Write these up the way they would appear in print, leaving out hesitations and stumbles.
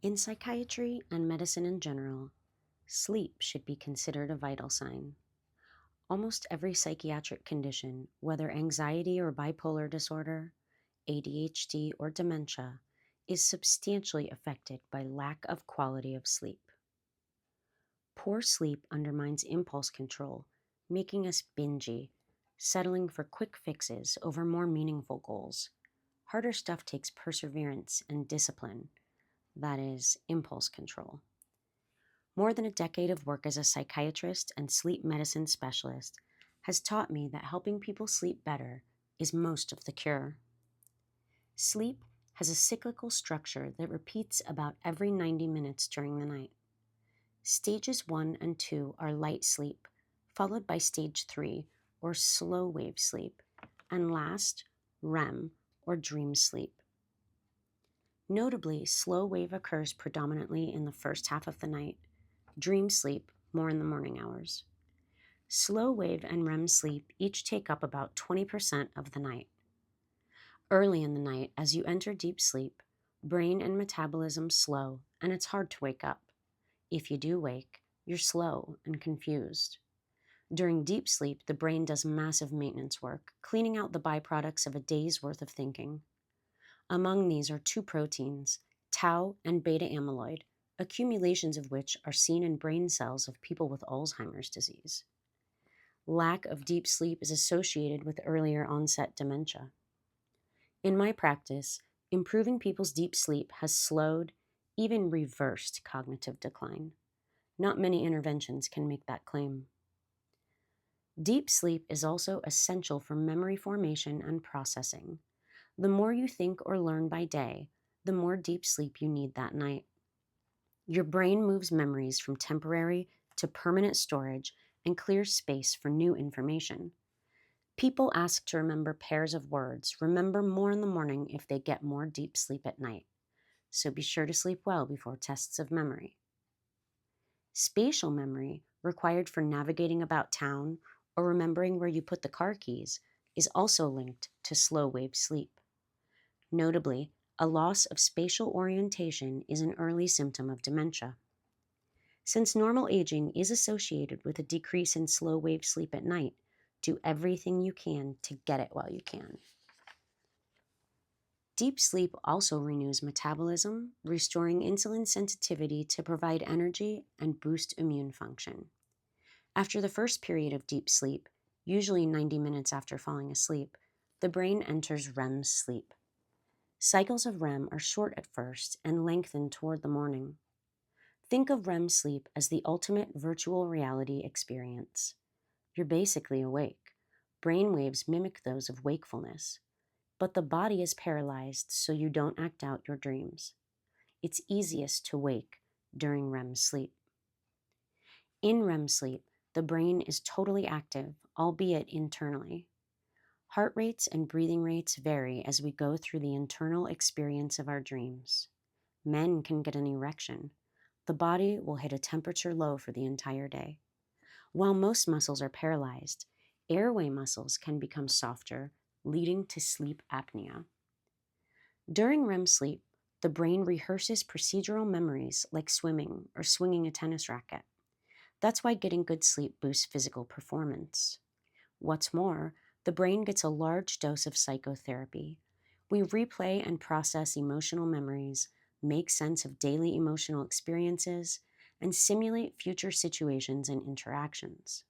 In psychiatry and medicine in general, sleep should be considered a vital sign. Almost every psychiatric condition, whether anxiety or bipolar disorder, ADHD or dementia, is substantially affected by lack of quality of sleep. Poor sleep undermines impulse control, making us bingy, settling for quick fixes over more meaningful goals. Harder stuff takes perseverance and discipline, that is, impulse control. More than a decade of work as a psychiatrist and sleep medicine specialist has taught me that helping people sleep better is most of the cure. Sleep has a cyclical structure that repeats about every 90 minutes during the night. Stages 1 and 2 are light sleep, followed by stage 3, or slow wave sleep, and last, REM, or dream sleep. Notably, slow wave occurs predominantly in the first half of the night, dream sleep more in the morning hours. Slow wave and REM sleep each take up about 20% of the night. Early in the night, as you enter deep sleep, brain and metabolism slow, and it's hard to wake up. If you do wake, you're slow and confused. During deep sleep, the brain does massive maintenance work, cleaning out the byproducts of a day's worth of thinking. Among these are two proteins, tau and beta amyloid, accumulations of which are seen in brain cells of people with Alzheimer's disease. Lack of deep sleep is associated with earlier onset dementia. In my practice, improving people's deep sleep has slowed, even reversed cognitive decline. Not many interventions can make that claim. Deep sleep is also essential for memory formation and processing. The more you think or learn by day, the more deep sleep you need that night. Your brain moves memories from temporary to permanent storage and clears space for new information. People asked to remember pairs of words remember more in the morning if they get more deep sleep at night. So be sure to sleep well before tests of memory. Spatial memory, required for navigating about town or remembering where you put the car keys, is also linked to slow wave sleep. Notably, a loss of spatial orientation is an early symptom of dementia. Since normal aging is associated with a decrease in slow wave sleep at night, do everything you can to get it while you can. Deep sleep also renews metabolism, restoring insulin sensitivity to provide energy and boost immune function. After the first period of deep sleep, usually 90 minutes after falling asleep, the brain enters REM sleep. Cycles of REM are short at first and lengthen toward the morning. Think of REM sleep as the ultimate virtual reality experience. You're basically awake. Brain waves mimic those of wakefulness, but the body is paralyzed so you don't act out your dreams. It's easiest to wake during REM sleep. In REM sleep, the brain is totally active, albeit internally. Heart rates and breathing rates vary as we go through the internal experience of our dreams. Men can get an erection. The body will hit a temperature low for the entire day. While most muscles are paralyzed, airway muscles can become softer, leading to sleep apnea. During REM sleep, the brain rehearses procedural memories like swimming or swinging a tennis racket. That's why getting good sleep boosts physical performance. What's more, the brain gets a large dose of psychotherapy. We replay and process emotional memories, make sense of daily emotional experiences, and simulate future situations and interactions.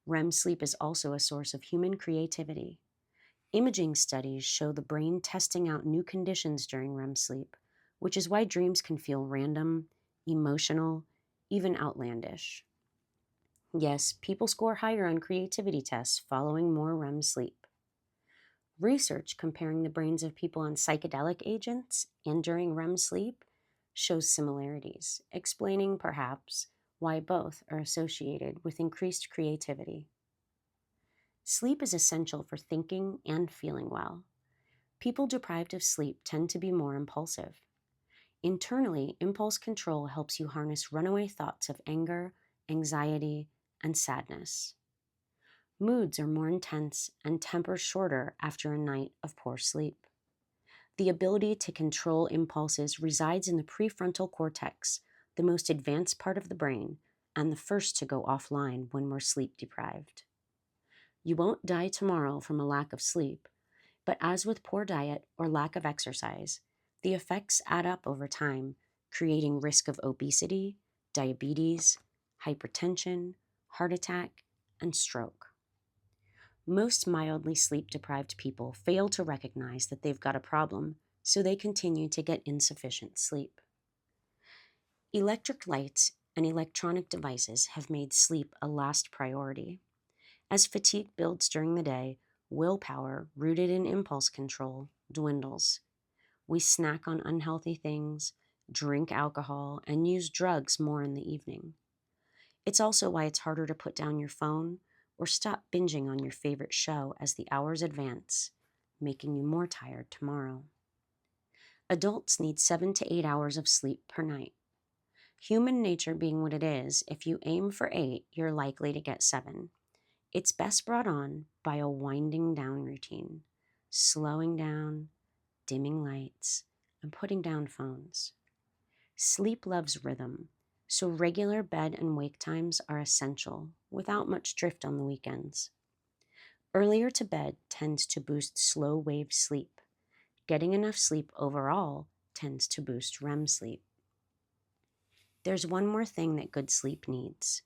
REM sleep is also a source of human creativity. Imaging studies show the brain testing out new conditions during REM sleep, which is why dreams can feel random, emotional, even outlandish. Yes, people score higher on creativity tests following more REM sleep. Research comparing the brains of people on psychedelic agents and during REM sleep shows similarities, explaining, perhaps, why both are associated with increased creativity. Sleep is essential for thinking and feeling well. People deprived of sleep tend to be more impulsive. Internally, impulse control helps you harness runaway thoughts of anger, anxiety, and sadness. Moods are more intense and tempers shorter after a night of poor sleep. The ability to control impulses resides in the prefrontal cortex, the most advanced part of the brain, and the first to go offline when we're sleep deprived. You won't die tomorrow from a lack of sleep, but as with poor diet or lack of exercise, the effects add up over time, creating risk of obesity, diabetes, hypertension, heart attack, and stroke. Most mildly sleep deprived people fail to recognize that they've got a problem, so they continue to get insufficient sleep. Electric lights and electronic devices have made sleep a last priority. As fatigue builds during the day, willpower, rooted in impulse control, dwindles. We snack on unhealthy things, drink alcohol, and use drugs more in the evening. It's also why it's harder to put down your phone or stop binging on your favorite show as the hours advance, making you more tired tomorrow. Adults need 7 to 8 hours of sleep per night. Human nature being what it is, if you aim for 8, you're likely to get 7. It's best brought on by a winding down routine, slowing down, dimming lights, and putting down phones. Sleep loves rhythm, so regular bed and wake times are essential, without much drift on the weekends. Earlier to bed tends to boost slow wave sleep. Getting enough sleep overall tends to boost REM sleep. There's one more thing that good sleep needs: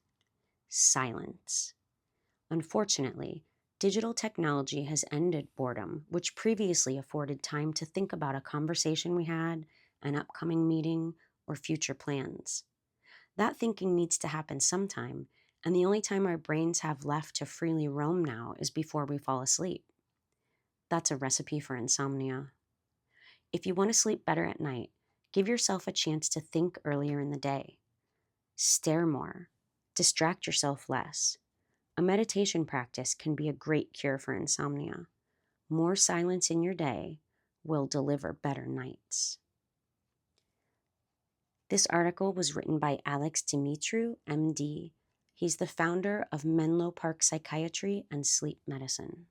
silence. Unfortunately, digital technology has ended boredom, which previously afforded time to think about a conversation we had, an upcoming meeting, or future plans. That thinking needs to happen sometime, and the only time our brains have left to freely roam now is before we fall asleep. That's a recipe for insomnia. If you want to sleep better at night, give yourself a chance to think earlier in the day. Stare more. Distract yourself less. A meditation practice can be a great cure for insomnia. More silence in your day will deliver better nights. This article was written by Alex Dimitriu, MD. He's the founder of Menlo Park Psychiatry and Sleep Medicine.